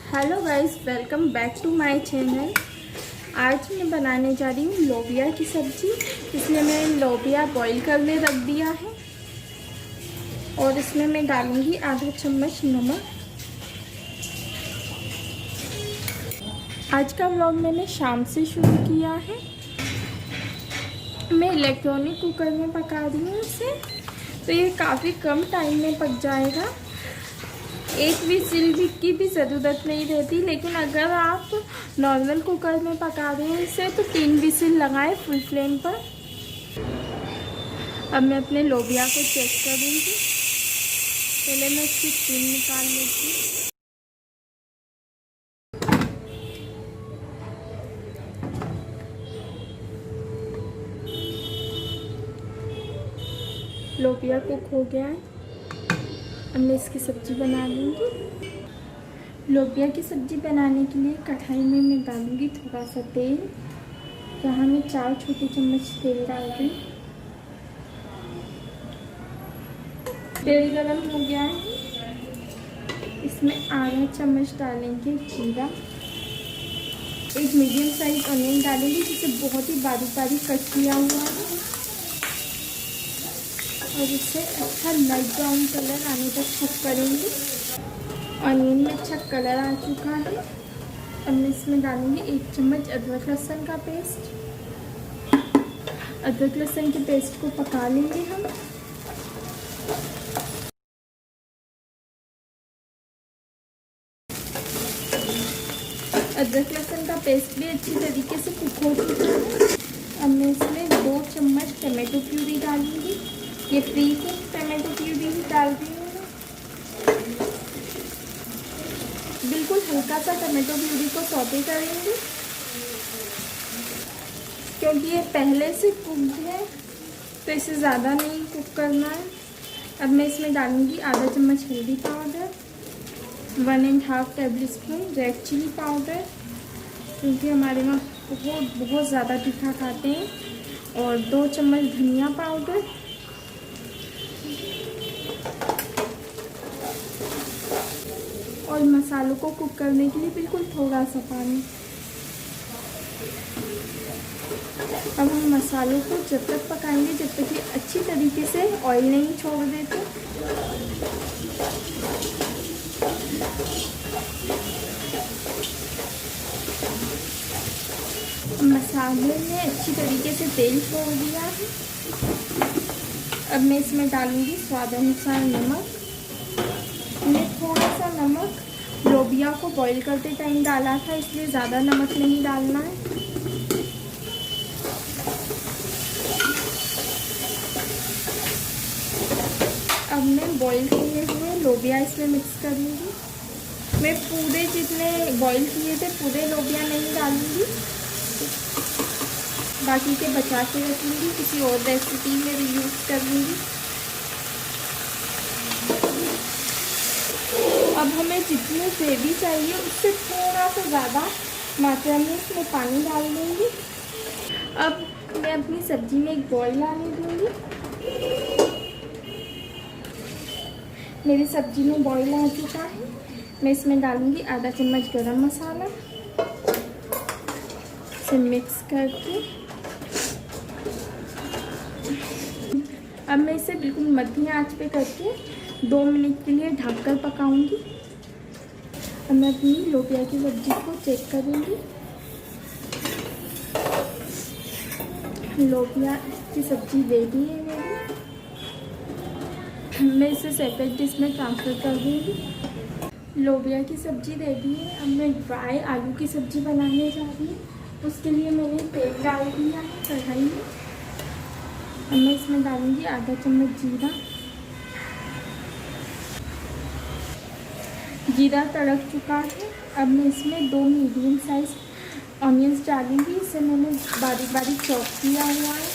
Hello guys, welcome back to my channel. आज मैं बनाने जा रही हूँ लोबिया की सब्ज़ी। इसमें मैंने लोबिया बॉईल करने रख दिया है और इसमें मैं डालूँगी आधा चम्मच नमक। आज का व्लॉग मैंने शाम से शुरू किया है। मैं इलेक्ट्रॉनिक कुकर में पका रही हूँ इसे, तो ये काफ़ी कम टाइम में पक जाएगा। एक विसिल की भी ज़रूरत नहीं रहती, लेकिन अगर आप नॉर्मल कुकर में पका रहे हैं इसे तो 3 विसिल लगाएं फुल फ्लेम पर। अब मैं अपने लोबिया को चेक करूँगी। पहले मैं इसकी स्किन निकाल लेती हूँ। लोबिया कुक हो गया है। अब मैं इसकी सब्ज़ी बना लूँगी। लोबिया की सब्ज़ी बनाने के लिए कढ़ाई में मैं डालूँगी थोड़ा सा तेल। यहाँ मैं 4 छोटे चम्मच तेल डाल रही। तेल गरम हो गया है, इसमें आधा चम्मच डालेंगे जीरा। एक मीडियम साइज अनियन डालेंगे जिसे बहुत ही बारीक बारीक कट किया हुआ है और इसे अच्छा लाइट ब्राउन कलर आने तक कुक करेंगे। अनियन में अच्छा कलर आ चुका है। अब मैं इसमें डालूंगी 1 चम्मच अदरक लहसुन का पेस्ट। अदरक लहसुन के पेस्ट को पका लेंगे हम। अदरक लहसुन का पेस्ट भी अच्छी तरीके से कुक हो चुका है। अब मैं इसमें 2 चम्मच टमाटो प्यूरी डालूंगी। ये फ्री कुक टमाटो प्यूरी ही डाल रही हूँ। बिल्कुल हल्का सा टमाटो प्यूरी को सौते करेंगे क्योंकि ये पहले से कुक्ड है, तो इसे ज़्यादा नहीं कुक करना है। अब मैं इसमें डालूंगी आधा चम्मच हल्दी powder, 1.5 tablespoon red chilli powder, क्योंकि हमारे वहाँ बहुत ज़्यादा तीखा खाते हैं, और 2 चम्मच धनिया पाउडर, और मसालों को कुक करने के लिए बिल्कुल थोड़ा सा पानी। अब हम मसालों को जब तक पकाएंगे जब तक ये अच्छी तरीके से ऑयल नहीं छोड़ देते। मसाले ने अच्छी तरीके से तेल छोड़ दिया है। अब मैं इसमें डालूंगी स्वाद अनुसार नमक। मैं थोड़ा सा नमक लोबिया को बॉईल करते टाइम डाला था, इसलिए ज़्यादा नमक नहीं डालना है। अब मैं बॉईल किए हुए लोबिया इसमें मिक्स करूँगी। मैं पूरे जितने बॉईल किए थे पूरे लोबिया नहीं डालूँगी, बाकी के बचा के रखूँगी, किसी और रेसिपी में यूज़ कर लूँगी। अब हमें जितनी ग्रेवी चाहिए उससे थोड़ा सा ज़्यादा मात्रा में इसमें पानी डाल दूँगी। अब मैं अपनी सब्ज़ी में एक बॉईल आने दूँगी। मेरी सब्ज़ी में बॉईल आ चुका है। मैं इसमें डालूँगी आधा चम्मच गरम मसाला। इसे मिक्स करके अब मैं इसे बिल्कुल मध्यम आंच पे करके 2 मिनट के लिए ढककर पकाऊंगी। अब मैं अपनी लोबिया की सब्ज़ी को चेक करूंगी। लोबिया की सब्ज़ी रेडी है मेरी। मैं इसे सेपरेट डिश में ट्रांसफ़र कर दूँगी। लोबिया की सब्ज़ी रेडी है। अब मैं ड्राई आलू की सब्ज़ी बनाने जा रही हूँ। उसके लिए मैंने तेल डाल दिया है कढ़ाई में। अब मैं इसमें डालूँगी आधा चम्मच जीरा। जीरा तड़क चुका है। अब मैं इसमें 2 मीडियम साइज ऑनियंस डालूँगी। इसे मैंने बारीक बारीक चॉप किया हुआ है।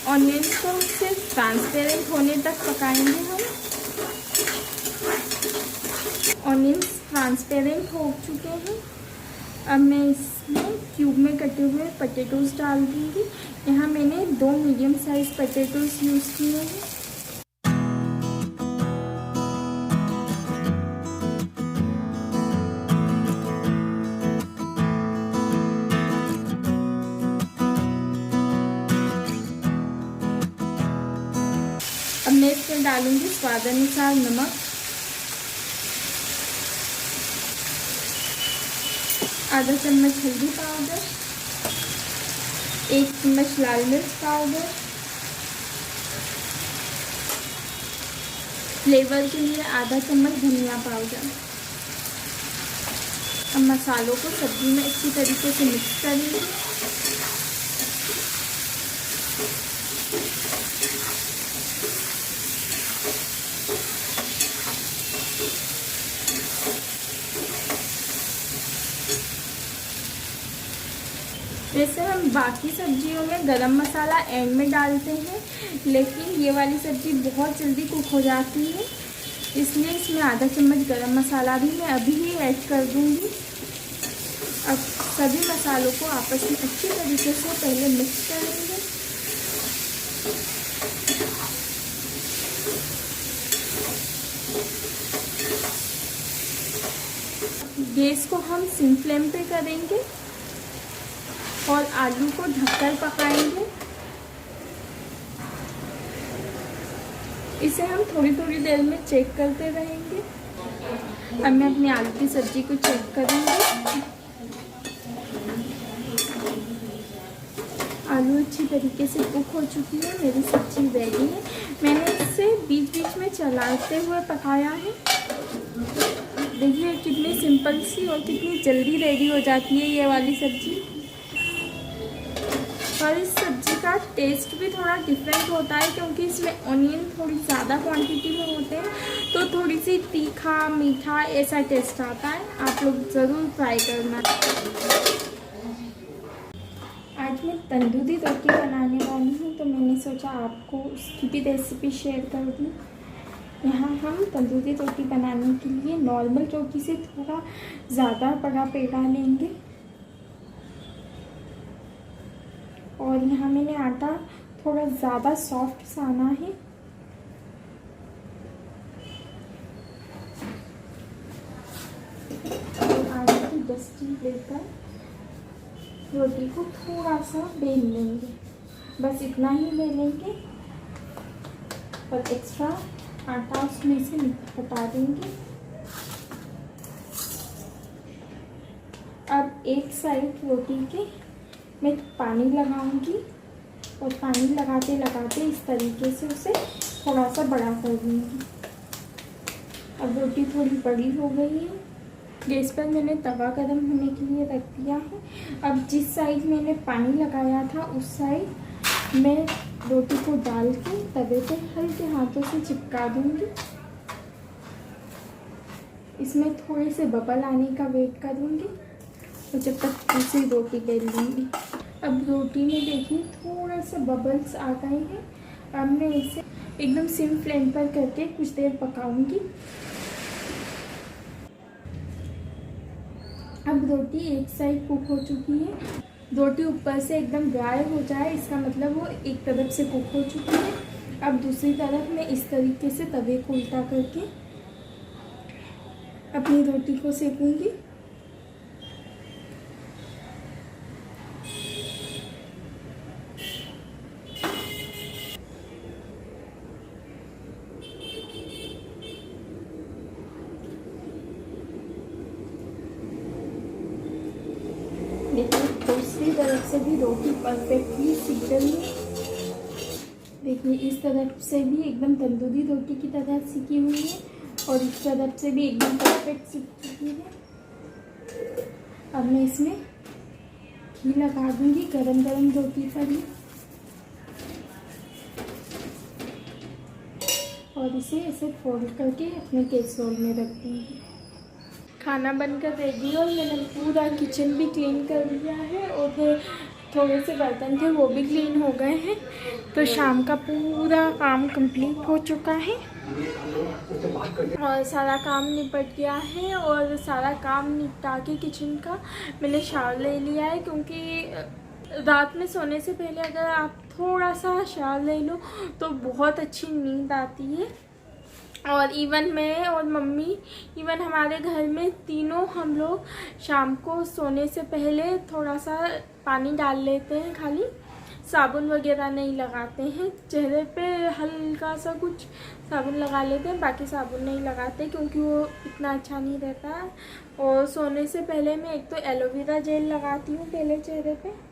ऑनियंस को सिर्फ ट्रांसपेरेंट होने तक पकाएंगे हम। ऑनियंस ट्रांसपेरेंट हो चुके हैं। अब मैं इसमें क्यूब में कटे हुए पटेटोज डाल दूँगी। यहाँ मैंने 2 मीडियम साइज़ पटेटोज यूज़ किए हैं। अब मैं इसमें डालूंगी स्वाद अनुसार नमक, आधा चम्मच हल्दी पाउडर, 1 चम्मच लाल मिर्च पाउडर, फ्लेवर के लिए आधा चम्मच धनिया पाउडर। अब मसालों को सब्जी में अच्छी तरीके से मिक्स करेंगे। वैसे हम बाकी सब्जियों में गरम मसाला एंड में डालते हैं, लेकिन ये वाली सब्ज़ी बहुत जल्दी कुक हो जाती है, इसलिए इसमें आधा चम्मच गरम मसाला भी मैं अभी ही ऐड कर दूंगी। अब सभी मसालों को आपस में अच्छी तरीके से पहले मिक्स करेंगे। गैस को हम सिम फ्लेम पे करेंगे और आलू को ढककर पकाएंगे। इसे हम थोड़ी थोड़ी देर में चेक करते रहेंगे। अब मैं अपनी आलू की सब्ज़ी को चेक करूँगी। आलू अच्छी तरीके से कुक हो चुकी है, मेरी सब्ज़ी रेडी है। मैंने इसे बीच बीच में चलाते हुए पकाया है। देखिए कितनी सिंपल सी और कितनी जल्दी रेडी हो जाती है ये वाली सब्ज़ी। और इस सब्ज़ी का टेस्ट भी थोड़ा डिफरेंट होता है, क्योंकि इसमें ऑनियन थोड़ी ज़्यादा क्वांटिटी में होते हैं, तो थोड़ी सी तीखा मीठा ऐसा टेस्ट आता है। आप लोग ज़रूर ट्राई करना। आज मैं तंदूरी रोटी बनाने वाली हूँ, तो मैंने सोचा आपको उसकी भी रेसिपी शेयर कर दूँ। यहाँ हम तंदूरी रोटी बनाने के लिए नॉर्मल रोटी से थोड़ा ज़्यादा बड़ा पेड़ा लेंगे। और यहाँ मैंने आटा थोड़ा ज़्यादा सॉफ्ट साना है। और आटे की डस्टी लेकर रोटी को थोड़ा सा बेल लेंगे, बस इतना ही ले लेंगे और एक्स्ट्रा आटा उसमें से हटा देंगे। अब एक साइड रोटी के मैं पानी लगाऊंगी और पानी लगाते लगाते इस तरीके से उसे थोड़ा सा बड़ा कर दूंगी। अब रोटी थोड़ी बड़ी हो गई है। गैस पर मैंने तवा गर्म होने के लिए रख दिया है। अब जिस साइड मैंने पानी लगाया था उस साइड मैं रोटी को डाल के तवे पे हल्के हाथों से चिपका दूंगी। इसमें थोड़े से बबल आने का वेट करूंगी तो जब तक दूसरी रोटी बेल लूँगी। अब रोटी में देखिए थोड़ा सा बबल्स आ गए हैं। अब मैं इसे एकदम सिम फ्लेम पर करके कुछ देर पकाऊंगी। अब रोटी एक साइड कुक हो चुकी है। रोटी ऊपर से एकदम ड्राई हो जाए इसका मतलब वो एक तरफ से कुक हो चुकी है। अब दूसरी तरफ मैं इस तरीके से तवे को उल्टा करके अपनी रोटी को सेकूंगी। देखिए दूसरी तरफ से भी रोटी परफेक्टली सीख रही है। देखिए इस तरफ से भी एकदम तंदूरी रोटी की तरह सीखी हुई है और इस तरफ से भी एकदम परफेक्ट सीख चुकी है। अब मैं इसमें घी लगा दूंगी गरम गरम रोटी पर ही और इसे ऐसे फोल्ड करके अपने कैसरोल में रख दूंगी। खाना बनकर रेडी और मैंने पूरा किचन भी क्लीन कर लिया है और फिर थोड़े से बर्तन थे वो भी क्लीन हो गए हैं। तो शाम का पूरा काम कंप्लीट हो चुका है। और सारा काम निपट गया है और सारा काम निपटा के किचन का मैंने शावर ले लिया है, क्योंकि रात में सोने से पहले अगर आप थोड़ा सा शावर ले लो तो बहुत अच्छी नींद आती है। और इवन मैं और मम्मी, इवन हमारे घर में तीनों हम लोग शाम को सोने से पहले थोड़ा सा पानी डाल लेते हैं, खाली साबुन वगैरह नहीं लगाते हैं। चेहरे पे हल्का सा कुछ साबुन लगा लेते हैं, बाकी साबुन नहीं लगाते क्योंकि वो इतना अच्छा नहीं रहता है। और सोने से पहले मैं एक तो एलोवेरा जेल लगाती हूँ पहले चेहरे पे।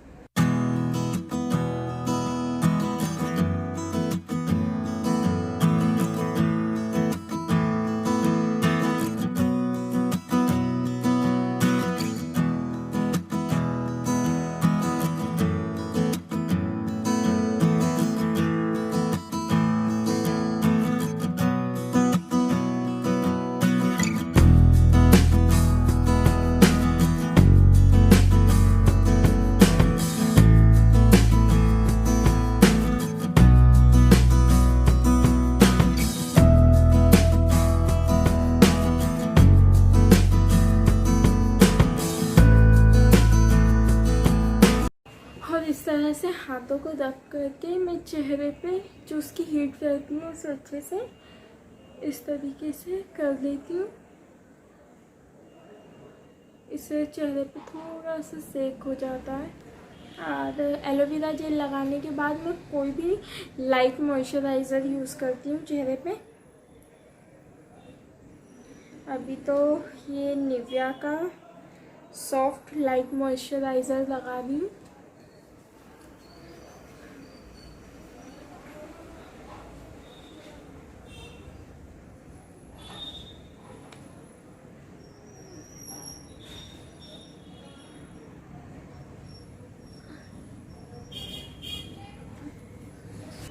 इस तरह से हाथों को रख करके मैं चेहरे पे जो उसकी हीट रहती है उसे अच्छे से इस तरीके से कर देती हूँ। इससे चेहरे पे थोड़ा सा सेक हो जाता है। और एलोवेरा जेल लगाने के बाद मैं कोई भी लाइट मॉइस्चराइज़र यूज़ करती हूँ चेहरे पे। अभी तो ये निविया का सॉफ्ट लाइट मॉइस्चराइज़र लगा दी हूँ।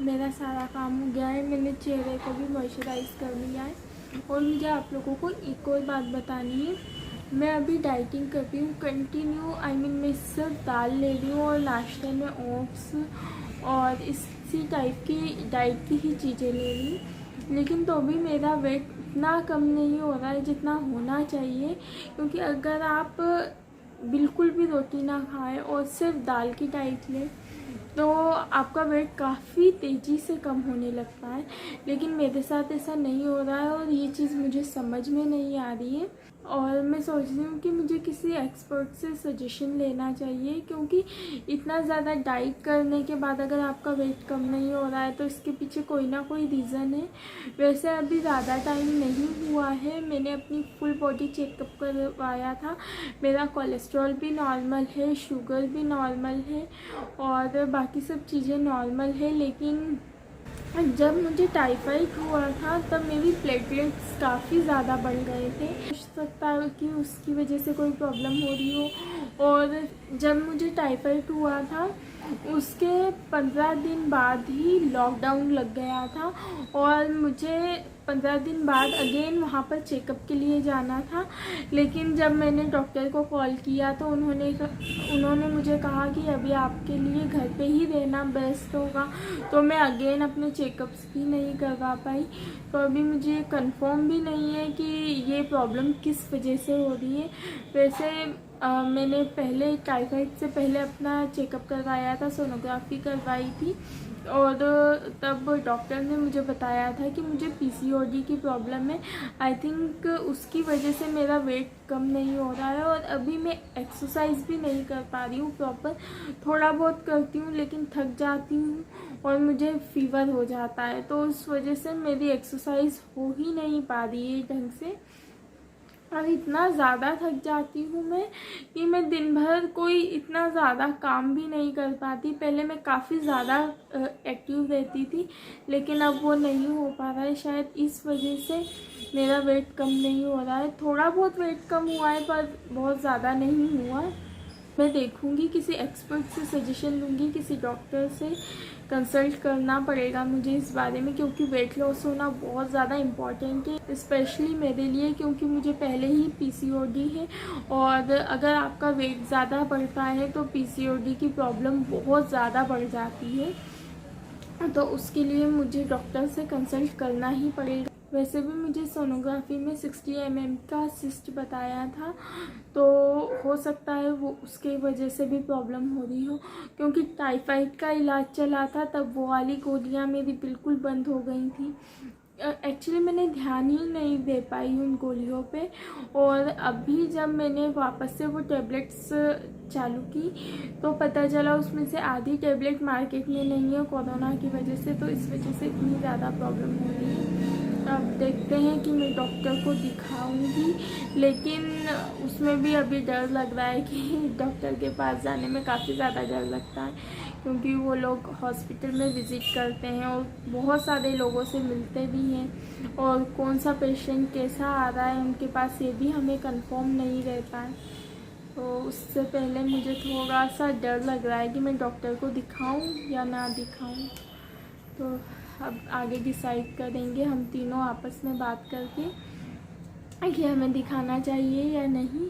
मेरा सारा काम हो गया है, मैंने चेहरे को भी मॉइस्चराइज़ कर लिया है। और मुझे आप लोगों को एक और बात बतानी है, मैं अभी डाइटिंग कर रही हूँ कंटिन्यू। मैं सिर्फ दाल ले रही हूँ और नाश्ते में ओट्स और इसी टाइप की डाइट की ही चीज़ें ले रही हूँ, लेकिन तो भी मेरा वेट इतना कम नहीं हो रहा है जितना होना चाहिए। क्योंकि अगर आप बिल्कुल भी रोटी ना खाएं और सिर्फ दाल की डाइट लें तो आपका वेट काफ़ी तेज़ी से कम होने लगता है, लेकिन मेरे साथ ऐसा नहीं हो रहा है और ये चीज़ मुझे समझ में नहीं आ रही है। और मैं सोच रही हूँ कि मुझे किसी एक्सपर्ट से सजेशन लेना चाहिए, क्योंकि इतना ज़्यादा डाइट करने के बाद अगर आपका वेट कम नहीं हो रहा है तो इसके पीछे कोई ना कोई रीज़न है। वैसे अभी ज़्यादा टाइम नहीं हुआ है, मैंने अपनी फुल बॉडी चेकअप करवाया था। मेरा कोलेस्ट्रॉल भी नॉर्मल है, शुगर भी नॉर्मल है और बाकी सब चीज़ें नॉर्मल है। लेकिन जब मुझे टाइफाइड हुआ था तब मेरी प्लेटलेट्स काफ़ी ज़्यादा बढ़ गए थे। हो सकता है कि उसकी वजह से कोई प्रॉब्लम हो रही हो। और जब मुझे टाइफाइड हुआ था उसके 15 दिन बाद ही लॉकडाउन लग गया था और मुझे 15 दिन बाद अगेन वहाँ पर चेकअप के लिए जाना था। लेकिन जब मैंने डॉक्टर को कॉल किया तो उन्होंने मुझे कहा कि अभी आपके लिए घर पे ही रहना बेस्ट होगा, तो मैं अगेन अपने चेकअप्स भी नहीं करवा पाई। तो अभी मुझे कंफर्म भी नहीं है कि ये प्रॉब्लम किस वजह से हो रही है। वैसे मैंने पहले टाइफाइड से पहले अपना चेकअप करवाया था, सोनोग्राफी करवाई थी और तब डॉक्टर ने मुझे बताया था कि मुझे पीसीओडी की प्रॉब्लम है। आई थिंक उसकी वजह से मेरा वेट कम नहीं हो रहा है। और अभी मैं एक्सरसाइज भी नहीं कर पा रही हूँ प्रॉपर, थोड़ा बहुत करती हूँ लेकिन थक जाती हूँ और मुझे फीवर हो जाता है, तो उस वजह से मेरी एक्सरसाइज हो ही नहीं पा रही है ढंग से। और इतना ज़्यादा थक जाती हूँ मैं कि मैं दिन भर कोई इतना ज़्यादा काम भी नहीं कर पाती। पहले मैं काफ़ी ज़्यादा एक्टिव रहती थी, लेकिन अब वो नहीं हो पा रहा है। शायद इस वजह से मेरा वेट कम नहीं हो रहा है। थोड़ा बहुत वेट कम हुआ है पर बहुत ज़्यादा नहीं हुआ। मैं देखूँगी, किसी एक्सपर्ट से सजेशन लूँगी, किसी डॉक्टर से कंसल्ट करना पड़ेगा मुझे इस बारे में, क्योंकि वेट लॉस होना बहुत ज़्यादा इम्पॉर्टेंट है, स्पेशली मेरे लिए, क्योंकि मुझे पहले ही पीसीओडी है। और अगर आपका वेट ज़्यादा बढ़ता है तो पीसीओडी की प्रॉब्लम बहुत ज़्यादा बढ़ जाती है, तो उसके लिए मुझे डॉक्टर से कंसल्ट करना ही पड़ेगा। वैसे भी मुझे सोनोग्राफी में 60 mm का सिस्ट बताया था, तो हो सकता है वो उसके वजह से भी प्रॉब्लम हो रही हो, क्योंकि टाइफाइड का इलाज चला था तब वो वाली गोलियां मेरी बिल्कुल बंद हो गई थी। एक्चुअली मैंने ध्यान ही नहीं दे पाई उन गोलियों पे, और अभी जब मैंने वापस से वो टैबलेट्स चालू की तो पता चला उसमें से आधी टैबलेट मार्केट में नहीं है कोरोना की वजह से, तो इस वजह से इतनी ज़्यादा प्रॉब्लम हो रही है। अब देखते हैं कि मैं डॉक्टर को दिखाऊंगी, लेकिन उसमें भी अभी डर लग रहा है कि डॉक्टर के पास जाने में काफ़ी ज़्यादा डर लगता है, क्योंकि वो लोग हॉस्पिटल में विज़िट करते हैं और बहुत सारे लोगों से मिलते भी हैं, और कौन सा पेशेंट कैसा आ रहा है उनके पास ये भी हमें कंफर्म नहीं रहता है। तो उससे पहले मुझे थोड़ा सा डर लग रहा है कि मैं डॉक्टर को दिखाऊं या ना दिखाऊं। तो अब आगे डिसाइड करेंगे हम तीनों आपस में बात करके कि हमें दिखाना चाहिए या नहीं।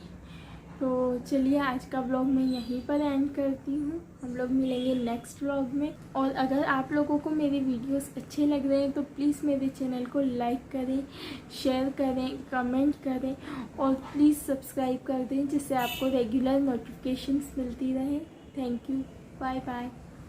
तो चलिए आज का व्लॉग मैं यहीं पर एंड करती हूँ, हम लोग मिलेंगे नेक्स्ट व्लॉग में। और अगर आप लोगों को मेरे वीडियोस अच्छे लग रहे हैं तो प्लीज़ मेरे चैनल को लाइक करें, शेयर करें, कमेंट करें और प्लीज़ सब्सक्राइब कर दें, जिससे आपको रेगुलर नोटिफिकेशंस मिलती रहे। Thank you, bye bye.